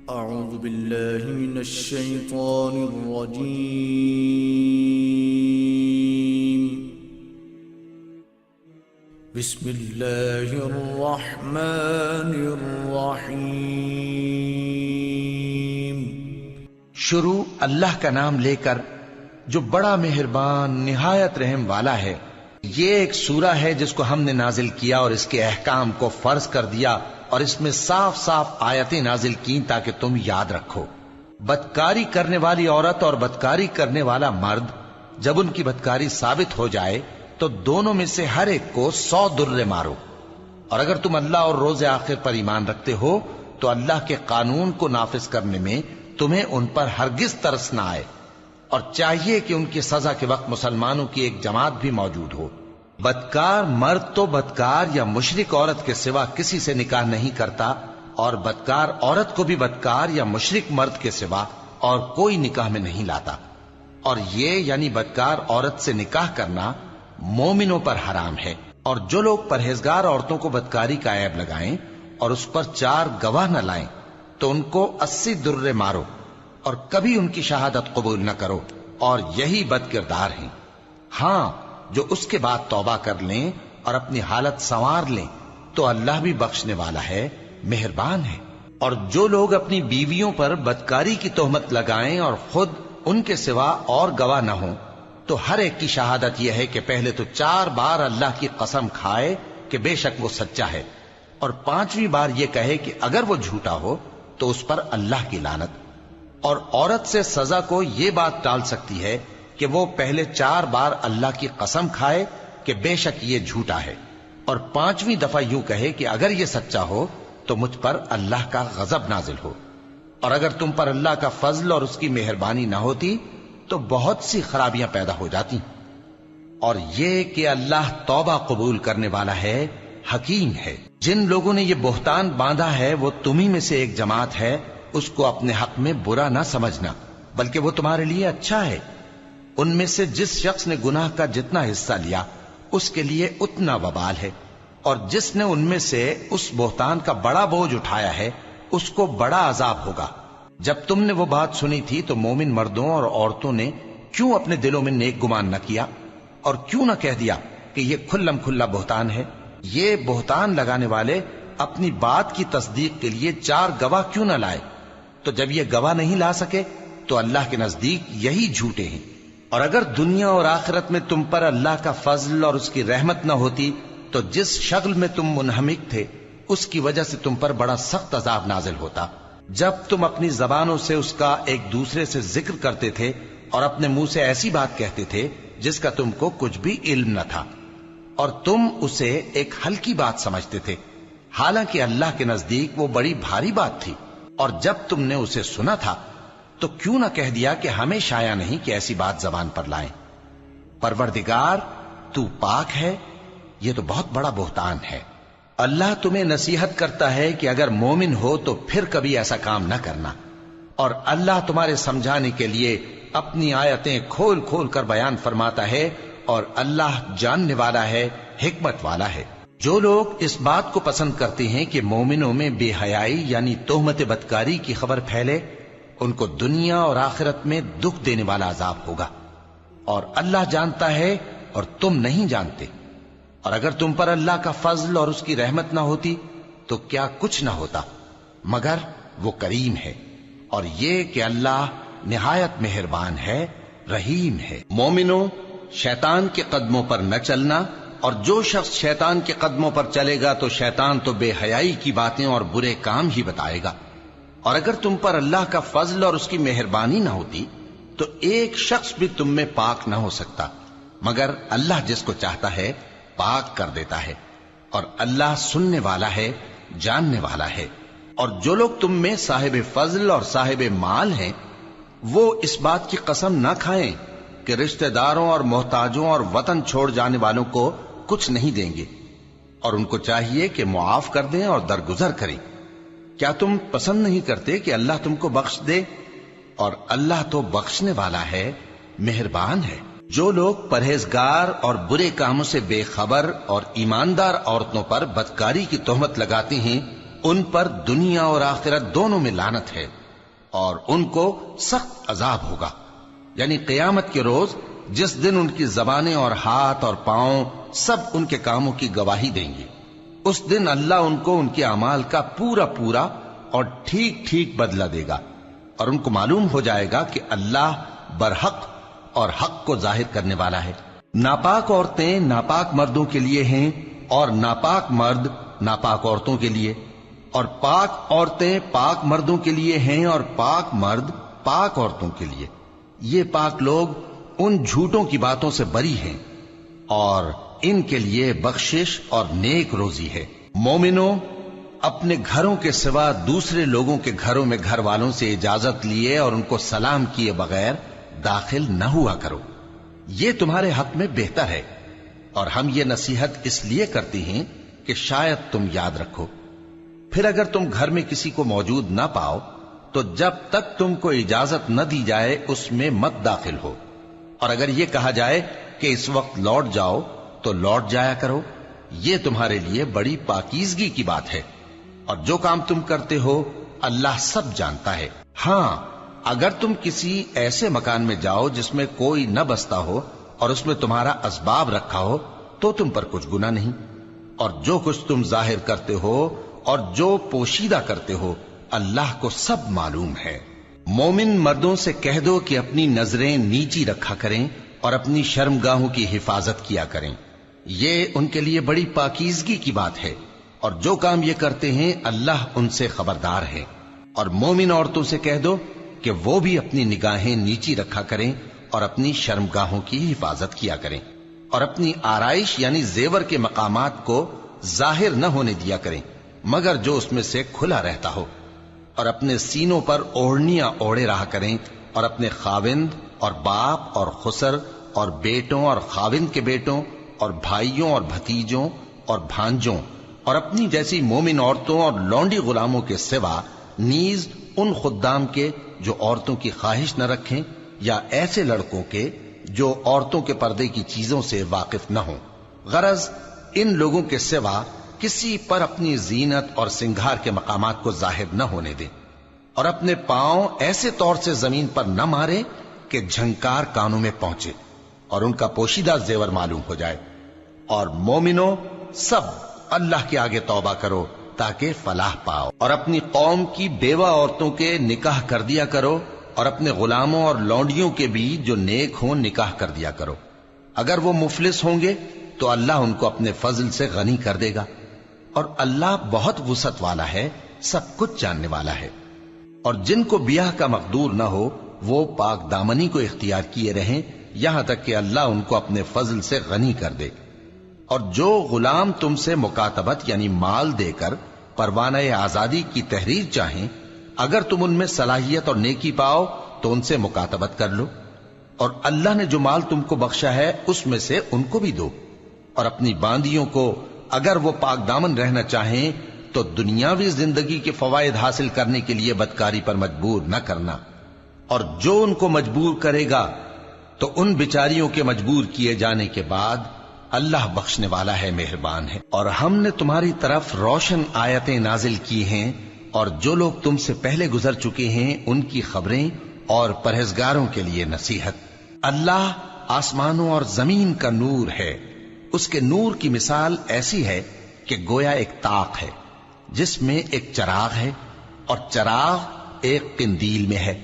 أعوذ بالله من الشيطان الرجيم. بسم الله الرحمن الرحيم. شروع اللہ کا نام لے کر جو بڑا مہربان نہایت رحم والا ہے. یہ ایک سورہ ہے جس کو ہم نے نازل کیا اور اس کے احکام کو فرض کر دیا اور اس میں صاف صاف آیتیں نازل کی تاکہ تم یاد رکھو. بدکاری کرنے والی عورت اور بدکاری کرنے والا مرد جب ان کی بدکاری ثابت ہو جائے تو دونوں میں سے ہر ایک کو 100 درے مارو. اور اگر تم اللہ اور روز آخر پر ایمان رکھتے ہو تو اللہ کے قانون کو نافذ کرنے میں تمہیں ان پر ہرگز ترس نہ آئے، اور چاہیے کہ ان کی سزا کے وقت مسلمانوں کی ایک جماعت بھی موجود ہو. بدکار مرد تو بدکار یا مشرک عورت کے سوا کسی سے نکاح نہیں کرتا، اور بدکار عورت کو بھی بدکار یا مشرک مرد کے سوا اور کوئی نکاح میں نہیں لاتا. اور یہ یعنی بدکار عورت سے نکاح کرنا مومنوں پر حرام ہے. اور جو لوگ پرہیزگار عورتوں کو بدکاری کا عیب لگائیں اور اس پر 4 گواہ نہ لائیں تو ان کو 80 درے مارو اور کبھی ان کی شہادت قبول نہ کرو، اور یہی بد کردار ہیں. ہاں، جو اس کے بعد توبہ کر لیں اور اپنی حالت سنوار لیں تو اللہ بھی بخشنے والا ہے، مہربان ہے. اور جو لوگ اپنی بیویوں پر بدکاری کی تہمت لگائیں اور خود ان کے سوا اور گواہ نہ ہوں تو ہر ایک کی شہادت یہ ہے کہ پہلے تو 4 بار اللہ کی قسم کھائے کہ بے شک وہ سچا ہے، اور 5ویں بار یہ کہے کہ اگر وہ جھوٹا ہو تو اس پر اللہ کی لعنت. اور عورت سے سزا کو یہ بات ٹال سکتی ہے کہ وہ پہلے 4 بار اللہ کی قسم کھائے کہ بے شک یہ جھوٹا ہے، اور 5ویں دفعہ یوں کہے کہ اگر یہ سچا ہو تو مجھ پر اللہ کا غضب نازل ہو. اور اگر تم پر اللہ کا فضل اور اس کی مہربانی نہ ہوتی تو بہت سی خرابیاں پیدا ہو جاتی. اور یہ کہ اللہ توبہ قبول کرنے والا ہے، حکیم ہے. جن لوگوں نے یہ بہتان باندھا ہے وہ تمہیں میں سے ایک جماعت ہے، اس کو اپنے حق میں برا نہ سمجھنا بلکہ وہ تمہارے لیے اچھا ہے. ان میں سے جس شخص نے گناہ کا جتنا حصہ لیا اس کے لیے اتنا وبال ہے، اور جس نے ان میں سے اس بہتان کا بڑا بوجھ اٹھایا ہے اس کو بڑا عذاب ہوگا. جب تم نے وہ بات سنی تھی تو مومن مردوں اور عورتوں نے کیوں اپنے دلوں میں نیک گمان نہ کیا اور کیوں نہ کہہ دیا کہ یہ کھلم کھلا بہتان ہے؟ یہ بہتان لگانے والے اپنی بات کی تصدیق کے لیے 4 گواہ کیوں نہ لائے؟ تو جب یہ گواہ نہیں لا سکے تو اللہ کے نزدیک یہی جھوٹے ہیں. اور اگر دنیا اور آخرت میں تم پر اللہ کا فضل اور اس کی رحمت نہ ہوتی تو جس شغل میں تم منہمک تھے اس کی وجہ سے تم پر بڑا سخت عذاب نازل ہوتا، جب تم اپنی زبانوں سے اس کا ایک دوسرے سے ذکر کرتے تھے اور اپنے منہ سے ایسی بات کہتے تھے جس کا تم کو کچھ بھی علم نہ تھا، اور تم اسے ایک ہلکی بات سمجھتے تھے، حالانکہ اللہ کے نزدیک وہ بڑی بھاری بات تھی. اور جب تم نے اسے سنا تھا تو کیوں نہ کہہ دیا کہ ہمیں شایع نہیں کہ ایسی بات زبان پر لائیں؟ پروردگار تو پاک ہے، یہ تو بہت بڑا بہتان ہے. اللہ تمہیں نصیحت کرتا ہے کہ اگر مومن ہو تو پھر کبھی ایسا کام نہ کرنا، اور اللہ تمہارے سمجھانے کے لیے اپنی آیتیں کھول کھول کر بیان فرماتا ہے، اور اللہ جاننے والا ہے، حکمت والا ہے. جو لوگ اس بات کو پسند کرتے ہیں کہ مومنوں میں بے حیائی یعنی تہمت بدکاری کی خبر پھیلے، ان کو دنیا اور آخرت میں دکھ دینے والا عذاب ہوگا. اور اللہ جانتا ہے اور تم نہیں جانتے. اور اگر تم پر اللہ کا فضل اور اس کی رحمت نہ ہوتی تو کیا کچھ نہ ہوتا، مگر وہ کریم ہے. اور یہ کہ اللہ نہایت مہربان ہے، رحیم ہے. مومنوں، شیطان کے قدموں پر نہ چلنا، اور جو شخص شیطان کے قدموں پر چلے گا تو شیطان تو بے حیائی کی باتیں اور برے کام ہی بتائے گا. اور اگر تم پر اللہ کا فضل اور اس کی مہربانی نہ ہوتی تو ایک شخص بھی تم میں پاک نہ ہو سکتا، مگر اللہ جس کو چاہتا ہے پاک کر دیتا ہے. اور اللہ سننے والا ہے، جاننے والا ہے. اور جو لوگ تم میں صاحب فضل اور صاحب مال ہیں وہ اس بات کی قسم نہ کھائیں کہ رشتہ داروں اور محتاجوں اور وطن چھوڑ جانے والوں کو کچھ نہیں دیں گے، اور ان کو چاہیے کہ معاف کر دیں اور درگزر کریں. کیا تم پسند نہیں کرتے کہ اللہ تم کو بخش دے؟ اور اللہ تو بخشنے والا ہے، مہربان ہے. جو لوگ پرہیزگار اور برے کاموں سے بے خبر اور ایماندار عورتوں پر بدکاری کی تہمت لگاتے ہیں ان پر دنیا اور آخرت دونوں میں لعنت ہے اور ان کو سخت عذاب ہوگا، یعنی قیامت کے روز جس دن ان کی زبانیں اور ہاتھ اور پاؤں سب ان کے کاموں کی گواہی دیں گے، اس دن اللہ ان کو ان کے اعمال کا پورا پورا اور ٹھیک ٹھیک بدلہ دے گا، اور ان کو معلوم ہو جائے گا کہ اللہ برحق اور حق کو ظاہر کرنے والا ہے۔ ناپاک عورتیں ناپاک مردوں کے لیے ہیں اور ناپاک مرد ناپاک عورتوں کے لیے، اور پاک عورتیں پاک مردوں کے لیے ہیں اور پاک مرد پاک عورتوں کے لیے۔ یہ پاک لوگ ان جھوٹوں کی باتوں سے بری ہیں اور ان کے لیے بخشش اور نیک روزی ہے۔ مومنوں، اپنے گھروں کے سوا دوسرے لوگوں کے گھروں میں گھر والوں سے اجازت لیے اور ان کو سلام کیے بغیر داخل نہ ہوا کرو، یہ تمہارے حق میں بہتر ہے، اور ہم یہ نصیحت اس لیے کرتے ہیں کہ شاید تم یاد رکھو۔ پھر اگر تم گھر میں کسی کو موجود نہ پاؤ تو جب تک تم کو اجازت نہ دی جائے اس میں مت داخل ہو، اور اگر یہ کہا جائے کہ اس وقت لوٹ جاؤ تو لوٹ جایا کرو، یہ تمہارے لیے بڑی پاکیزگی کی بات ہے، اور جو کام تم کرتے ہو اللہ سب جانتا ہے۔ ہاں، اگر تم کسی ایسے مکان میں جاؤ جس میں کوئی نہ بستا ہو اور اس میں تمہارا اسباب رکھا ہو تو تم پر کچھ گناہ نہیں، اور جو کچھ تم ظاہر کرتے ہو اور جو پوشیدہ کرتے ہو اللہ کو سب معلوم ہے۔ مومن مردوں سے کہہ دو کہ اپنی نظریں نیچی رکھا کریں اور اپنی شرمگاہوں کی حفاظت کیا کریں، یہ ان کے لیے بڑی پاکیزگی کی بات ہے، اور جو کام یہ کرتے ہیں اللہ ان سے خبردار ہے۔ اور مومن عورتوں سے کہہ دو کہ وہ بھی اپنی نگاہیں نیچی رکھا کریں اور اپنی شرمگاہوں کی حفاظت کیا کریں، اور اپنی آرائش یعنی زیور کے مقامات کو ظاہر نہ ہونے دیا کریں مگر جو اس میں سے کھلا رہتا ہو، اور اپنے سینوں پر اوڑھنیاں اوڑھے رہا کریں، اور اپنے خاوند اور باپ اور خسر اور بیٹوں اور خاوند کے بیٹوں اور بھائیوں اور بھتیجوں اور بھانجوں اور اپنی جیسی مومن عورتوں اور لونڈی غلاموں کے سوا نیز ان خدام کے جو عورتوں کی خواہش نہ رکھیں، یا ایسے لڑکوں کے جو عورتوں کے پردے کی چیزوں سے واقف نہ ہوں۔ غرض ان لوگوں کے سوا کسی پر اپنی زینت اور سنگھار کے مقامات کو ظاہر نہ ہونے دیں، اور اپنے پاؤں ایسے طور سے زمین پر نہ مارے کہ جھنکار کانوں میں پہنچے اور ان کا پوشیدہ زیور معلوم ہو جائے۔ اور مومنوں، سب اللہ کے آگے توبہ کرو تاکہ فلاح پاؤ، اور اپنی قوم کی بیوہ عورتوں کے نکاح کر دیا کرو، اور اپنے غلاموں اور لونڈیوں کے بھی جو نیک ہوں نکاح کر دیا کرو۔ اگر وہ مفلس ہوں گے تو اللہ ان کو اپنے فضل سے غنی کر دے گا، اور اللہ بہت وسعت والا ہے، سب کچھ جاننے والا ہے۔ اور جن کو بیاہ کا مقدور نہ ہو وہ پاک دامنی کو اختیار کیے رہیں یہاں تک کہ اللہ ان کو اپنے فضل سے غنی کر دے۔ اور جو غلام تم سے مکاتبت یعنی مال دے کر پروانہ آزادی کی تحریر چاہیں، اگر تم ان میں صلاحیت اور نیکی پاؤ تو ان سے مکاتبت کر لو، اور اللہ نے جو مال تم کو بخشا ہے اس میں سے ان کو بھی دو۔ اور اپنی باندیوں کو اگر وہ پاک دامن رہنا چاہیں تو دنیاوی زندگی کے فوائد حاصل کرنے کے لیے بدکاری پر مجبور نہ کرنا، اور جو ان کو مجبور کرے گا تو ان بیچاریوں کے مجبور کیے جانے کے بعد اللہ بخشنے والا ہے، مہربان ہے۔ اور ہم نے تمہاری طرف روشن آیتیں نازل کی ہیں، اور جو لوگ تم سے پہلے گزر چکے ہیں ان کی خبریں اور پرہیزگاروں کے لیے نصیحت۔ اللہ آسمانوں اور زمین کا نور ہے، اس کے نور کی مثال ایسی ہے کہ گویا ایک طاق ہے جس میں ایک چراغ ہے، اور چراغ ایک قندیل میں ہے،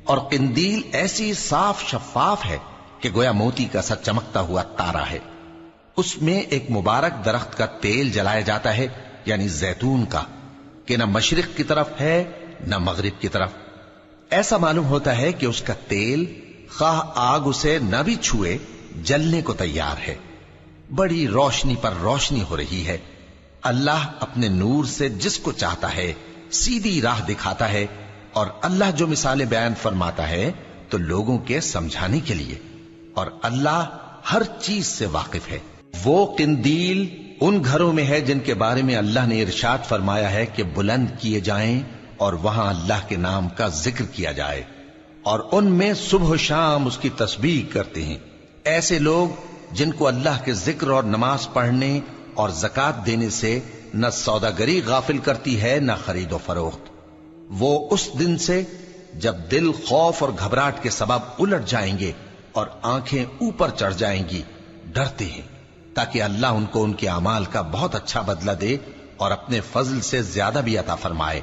اور قندیل ایسی صاف شفاف ہے کہ گویا موتی کا سا چمکتا ہوا تارا ہے۔ اس میں ایک مبارک درخت کا تیل جلایا جاتا ہے یعنی زیتون کا، کہ نہ مشرق کی طرف ہے نہ مغرب کی طرف۔ ایسا معلوم ہوتا ہے کہ اس کا تیل خواہ آگ اسے نہ بھی چھوئے جلنے کو تیار ہے، بڑی روشنی پر روشنی ہو رہی ہے۔ اللہ اپنے نور سے جس کو چاہتا ہے سیدھی راہ دکھاتا ہے، اور اللہ جو مثالیں بیان فرماتا ہے تو لوگوں کے سمجھانے کے لیے، اور اللہ ہر چیز سے واقف ہے۔ وہ قندیل ان گھروں میں ہے جن کے بارے میں اللہ نے ارشاد فرمایا ہے کہ بلند کیے جائیں اور وہاں اللہ کے نام کا ذکر کیا جائے، اور ان میں صبح و شام اس کی تسبیح کرتے ہیں۔ ایسے لوگ جن کو اللہ کے ذکر اور نماز پڑھنے اور زکوٰۃ دینے سے نہ سوداگری غافل کرتی ہے نہ خرید و فروخت۔ وہ اس دن سے جب دل خوف اور گھبراہٹ کے سبب الٹ جائیں گے اور آنکھیں اوپر چڑھ جائیں گی ڈرتے ہیں، تاکہ اللہ ان کو ان کے اعمال کا بہت اچھا بدلہ دے اور اپنے فضل سے زیادہ بھی عطا فرمائے۔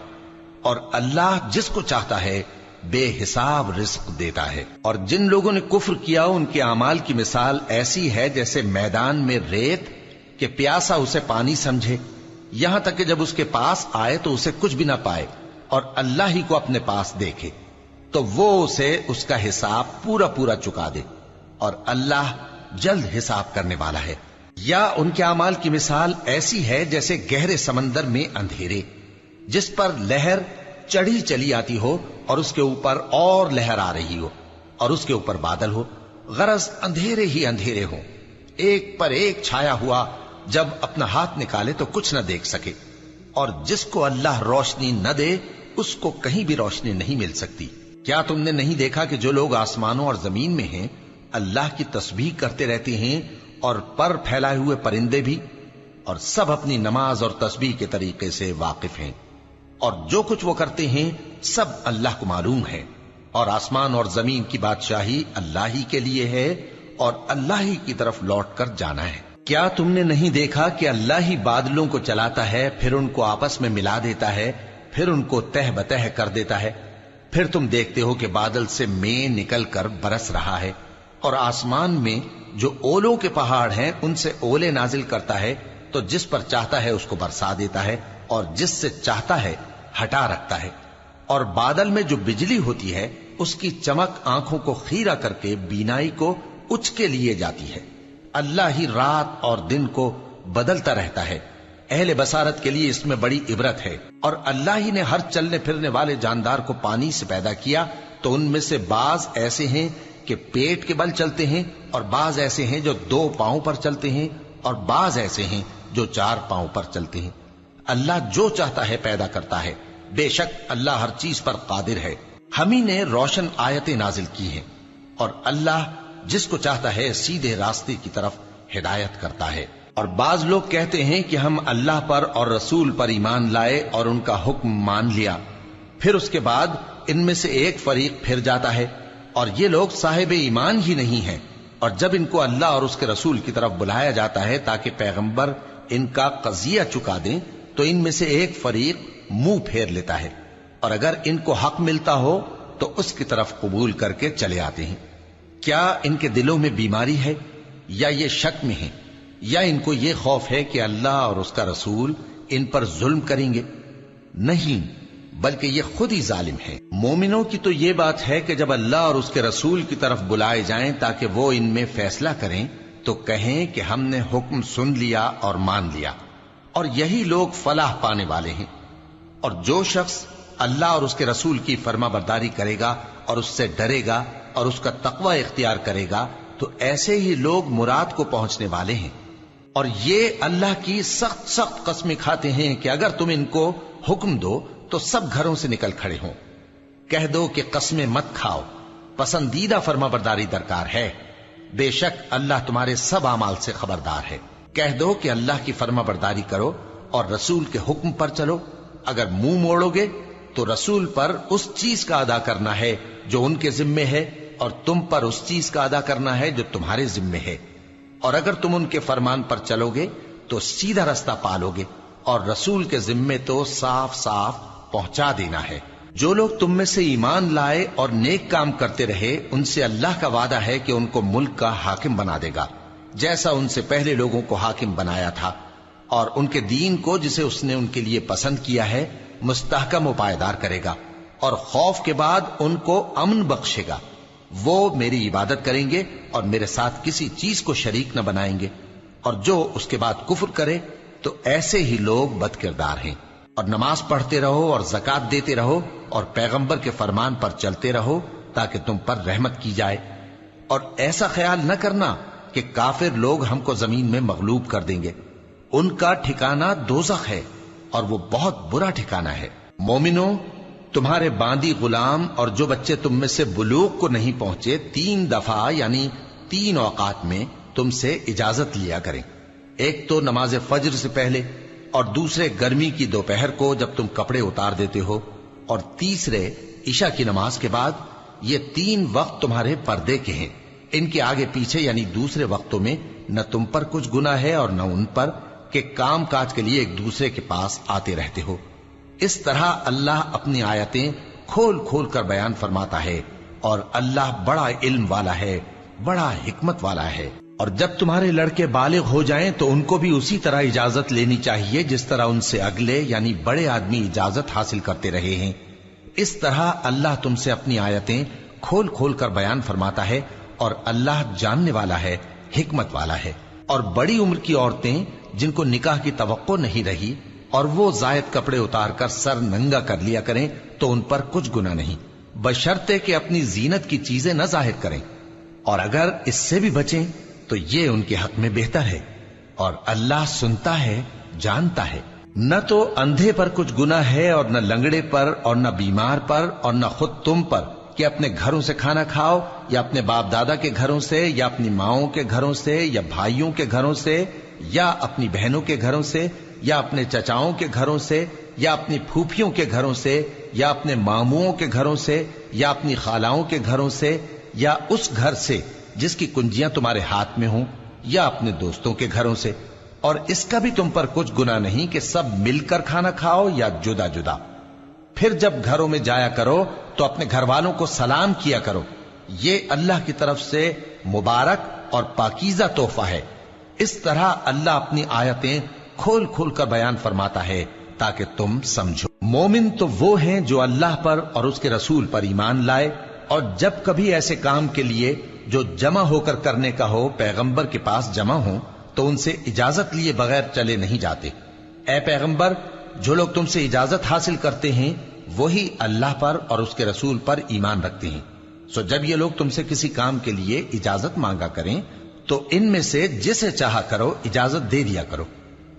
اور اللہ جس کو چاہتا ہے بے حساب رزق دیتا ہے۔ اور جن لوگوں نے کفر کیا ان کے اعمال کی مثال ایسی ہے جیسے میدان میں ریت کہ پیاسا اسے پانی سمجھے، یہاں تک کہ جب اس کے پاس آئے تو اسے کچھ بھی نہ پائے اور اللہ ہی کو اپنے پاس دیکھے تو وہ اسے اس کا حساب پورا پورا چکا دے، اور اللہ جلد حساب کرنے والا ہے۔ یا ان کے اعمال کی مثال ایسی ہے جیسے گہرے سمندر میں اندھیرے جس پر لہر چڑھی چلی آتی ہو اور اس کے اوپر اور لہر آ رہی ہو اور اس کے اوپر بادل ہو، غرض اندھیرے ہی اندھیرے ہوں، ایک پر ایک چھایا ہوا، جب اپنا ہاتھ نکالے تو کچھ نہ دیکھ سکے۔ اور جس کو اللہ روشنی نہ دے اس کو کہیں بھی روشنی نہیں مل سکتی۔ کیا تم نے نہیں دیکھا کہ جو لوگ آسمانوں اور زمین میں ہیں اللہ کی تسبیح کرتے رہتے ہیں، اور پر پھیلائے ہوئے پرندے بھی، اور سب اپنی نماز اور تسبیح کے طریقے سے واقف ہیں، اور جو کچھ وہ کرتے ہیں سب اللہ کو معلوم ہے۔ اور آسمان اور زمین کی بادشاہی اللہ ہی کے لیے ہے اور اللہ ہی کی طرف لوٹ کر جانا ہے۔ کیا تم نے نہیں دیکھا کہ اللہ ہی بادلوں کو چلاتا ہے، پھر ان کو آپس میں ملا دیتا ہے، پھر ان کو تہ بتہ کر دیتا ہے، پھر تم دیکھتے ہو کہ بادل سے مے نکل کر برس رہا ہے، اور آسمان میں جو اولوں کے پہاڑ ہیں ان سے اولے نازل کرتا ہے، تو جس پر چاہتا ہے اس کو برسا دیتا ہے اور جس سے چاہتا ہے ہٹا رکھتا ہے۔ اور بادل میں جو بجلی ہوتی ہے اس کی چمک آنکھوں کو خیرہ کر کے بینائی کو اچکے لیے جاتی ہے۔ اللہ ہی رات اور دن کو بدلتا رہتا ہے، اہل بصارت کے لیے اس میں بڑی عبرت ہے۔ اور اللہ ہی نے ہر چلنے پھرنے والے جاندار کو پانی سے پیدا کیا، تو ان میں سے بعض ایسے ہیں کہ پیٹ کے بل چلتے ہیں، اور بعض ایسے ہیں جو 2 پاؤں پر چلتے ہیں، اور بعض ایسے ہیں جو 4 پاؤں پر چلتے ہیں۔ اللہ جو چاہتا ہے پیدا کرتا ہے، بے شک اللہ ہر چیز پر قادر ہے۔ ہم ہی نے روشن آیتیں نازل کی ہیں، اور اللہ جس کو چاہتا ہے سیدھے راستے کی طرف ہدایت کرتا ہے۔ اور بعض لوگ کہتے ہیں کہ ہم اللہ پر اور رسول پر ایمان لائے اور ان کا حکم مان لیا، پھر اس کے بعد ان میں سے ایک فریق پھر جاتا ہے، اور یہ لوگ صاحب ایمان ہی نہیں ہیں۔ اور جب ان کو اللہ اور اس کے رسول کی طرف بلایا جاتا ہے تاکہ پیغمبر ان کا قضیہ چکا دیں، تو ان میں سے ایک فریق منہ پھیر لیتا ہے، اور اگر ان کو حق ملتا ہو تو اس کی طرف قبول کر کے چلے آتے ہیں۔ کیا ان کے دلوں میں بیماری ہے، یا یہ شک میں ہیں، یا ان کو یہ خوف ہے کہ اللہ اور اس کا رسول ان پر ظلم کریں گے؟ نہیں، بلکہ یہ خود ہی ظالم ہے۔ مومنوں کی تو یہ بات ہے کہ جب اللہ اور اس کے رسول کی طرف بلائے جائیں تاکہ وہ ان میں فیصلہ کریں تو کہیں کہ ہم نے حکم سن لیا اور مان لیا، اور یہی لوگ فلاح پانے والے ہیں۔ اور جو شخص اللہ اور اس کے رسول کی فرما برداری کرے گا اور اس سے ڈرے گا اور اس کا تقوی اختیار کرے گا تو ایسے ہی لوگ مراد کو پہنچنے والے ہیں۔ اور یہ اللہ کی سخت سخت قسمیں کھاتے ہیں کہ اگر تم ان کو حکم دو تو سب گھروں سے نکل کھڑے ہوں۔ کہہ دو کہ قسمیں مت کھاؤ، پسندیدہ فرما برداری درکار ہے، بے شک اللہ تمہارے سب اعمال سے خبردار ہے۔ کہہ دو کہ اللہ کی فرما برداری کرو اور رسول کے حکم پر چلو، اگر منہ موڑو گے تو رسول پر اس چیز کا ادا کرنا ہے جو ان کے ذمے ہے، اور تم پر اس چیز کا ادا کرنا ہے جو تمہارے ذمے ہے۔ اور اگر تم ان کے فرمان پر چلو گے تو سیدھا رستہ پالو گے، اور رسول کے ذمے تو صاف صاف پہنچا دینا ہے۔ جو لوگ تم میں سے ایمان لائے اور نیک کام کرتے رہے ان سے اللہ کا وعدہ ہے کہ ان کو ملک کا حاکم بنا دے گا، جیسا ان سے پہلے لوگوں کو حاکم بنایا تھا، اور ان کے دین کو جسے اس نے ان کے لیے پسند کیا ہے مستحکم و پائیدار کرے گا، اور خوف کے بعد ان کو امن بخشے گا۔ وہ میری عبادت کریں گے اور میرے ساتھ کسی چیز کو شریک نہ بنائیں گے، اور جو اس کے بعد کفر کرے تو ایسے ہی لوگ بد کردار ہیں۔ اور نماز پڑھتے رہو اور زکوٰۃ دیتے رہو اور پیغمبر کے فرمان پر چلتے رہو تاکہ تم پر رحمت کی جائے، اور ایسا خیال نہ کرنا کہ کافر لوگ ہم کو زمین میں مغلوب کر دیں گے، ان کا ٹھکانہ دوزخ ہے اور وہ بہت برا ٹھکانہ ہے۔ مومنوں، تمہارے باندی غلام اور جو بچے تم میں سے بلوغ کو نہیں پہنچے 3 دفعہ یعنی 3 اوقات میں تم سے اجازت لیا کریں، ایک تو نماز فجر سے پہلے، اور دوسرے گرمی کی دوپہر کو جب تم کپڑے اتار دیتے ہو، اور تیسرے عشاء کی نماز کے بعد۔ یہ 3 وقت تمہارے پردے کے ہیں، ان کے آگے پیچھے یعنی دوسرے وقتوں میں نہ تم پر کچھ گناہ ہے اور نہ ان پر، کہ کام کاج کے لیے ایک دوسرے کے پاس آتے رہتے ہو۔ اس طرح اللہ اپنی آیتیں کھول کھول کر بیان فرماتا ہے، اور اللہ بڑا علم والا ہے، بڑا حکمت والا ہے۔ اور جب تمہارے لڑکے بالغ ہو جائیں تو ان کو بھی اسی طرح اجازت لینی چاہیے جس طرح ان سے اگلے یعنی بڑے آدمی اجازت حاصل کرتے رہے ہیں۔ اس طرح اللہ تم سے اپنی آیتیں کھول کھول کر بیان فرماتا ہے، اور اللہ جاننے والا ہے، حکمت والا ہے۔ اور بڑی عمر کی عورتیں جن کو نکاح کی توقع نہیں رہی اور وہ زائد کپڑے اتار کر سر ننگا کر لیا کریں تو ان پر کچھ گناہ نہیں، بشرطے کہ اپنی زینت کی چیزیں نہ ظاہر کریں، اور اگر اس سے بھی بچیں تو یہ ان کے حق میں بہتر ہے، اور اللہ سنتا ہے، جانتا ہے۔ نہ تو اندھے پر کچھ گناہ ہے اور نہ لنگڑے پر اور نہ بیمار پر اور نہ خود تم پر کہ اپنے گھروں سے کھانا کھاؤ، یا اپنے باپ دادا کے گھروں سے، یا اپنی ماؤں کے گھروں سے، یا بھائیوں کے گھروں سے، یا اپنی بہنوں کے گھروں سے، یا اپنے چچاؤں کے گھروں سے، یا اپنی پھوپھیوں کے گھروں سے، یا اپنے ماموؤں کے گھروں سے، یا اپنی خالاؤں کے گھروں سے، یا اس گھر سے جس کی کنجیاں تمہارے ہاتھ میں ہوں، یا اپنے دوستوں کے گھروں سے۔ اور اس کا بھی تم پر کچھ گناہ نہیں کہ سب مل کر کھانا کھاؤ یا جدا جدا۔ پھر جب گھروں میں جایا کرو تو اپنے گھر والوں کو سلام کیا کرو، یہ اللہ کی طرف سے مبارک اور پاکیزہ تحفہ ہے۔ اس طرح اللہ اپنی آیتیں کھول کھول کر بیان فرماتا ہے تاکہ تم سمجھو۔ مومن تو وہ ہیں جو اللہ پر اور اس کے رسول پر ایمان لائے، اور جب کبھی ایسے کام کے لیے جو جمع ہو کر کرنے کا ہو پیغمبر کے پاس جمع ہوں تو ان سے اجازت لیے بغیر چلے نہیں جاتے۔ اے پیغمبر، جو لوگ تم سے اجازت حاصل کرتے ہیں وہی اللہ پر اور اس کے رسول پر ایمان رکھتے ہیں، سو جب یہ لوگ تم سے کسی کام کے لیے اجازت مانگا کریں تو ان میں سے جسے چاہا کرو اجازت دے دیا کرو،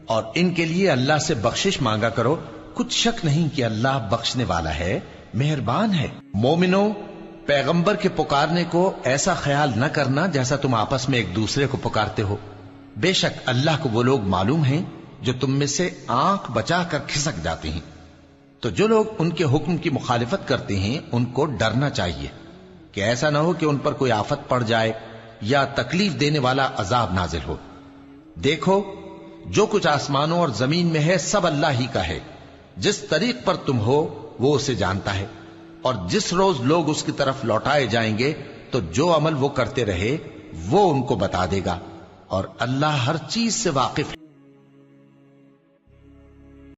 اور ان کے لیے اللہ سے بخشش مانگا کرو، کچھ شک نہیں کہ اللہ بخشنے والا ہے، مہربان ہے۔ مومنو، پیغمبر کے پکارنے کو ایسا خیال نہ کرنا جیسا تم آپس میں ایک دوسرے کو پکارتے ہو، بے شک اللہ کو وہ لوگ معلوم ہیں جو تم میں سے آنکھ بچا کر کھسک جاتے ہیں۔ تو جو لوگ ان کے حکم کی مخالفت کرتے ہیں ان کو ڈرنا چاہیے کہ ایسا نہ ہو کہ ان پر کوئی آفت پڑ جائے یا تکلیف دینے والا عذاب نازل ہو۔ دیکھو، جو کچھ آسمانوں اور زمین میں ہے سب اللہ ہی کا ہے، جس طریق پر تم ہو وہ اسے جانتا ہے، اور جس روز لوگ اس کی طرف لوٹائے جائیں گے تو جو عمل وہ کرتے رہے وہ ان کو بتا دے گا، اور اللہ ہر چیز سے واقف ہے۔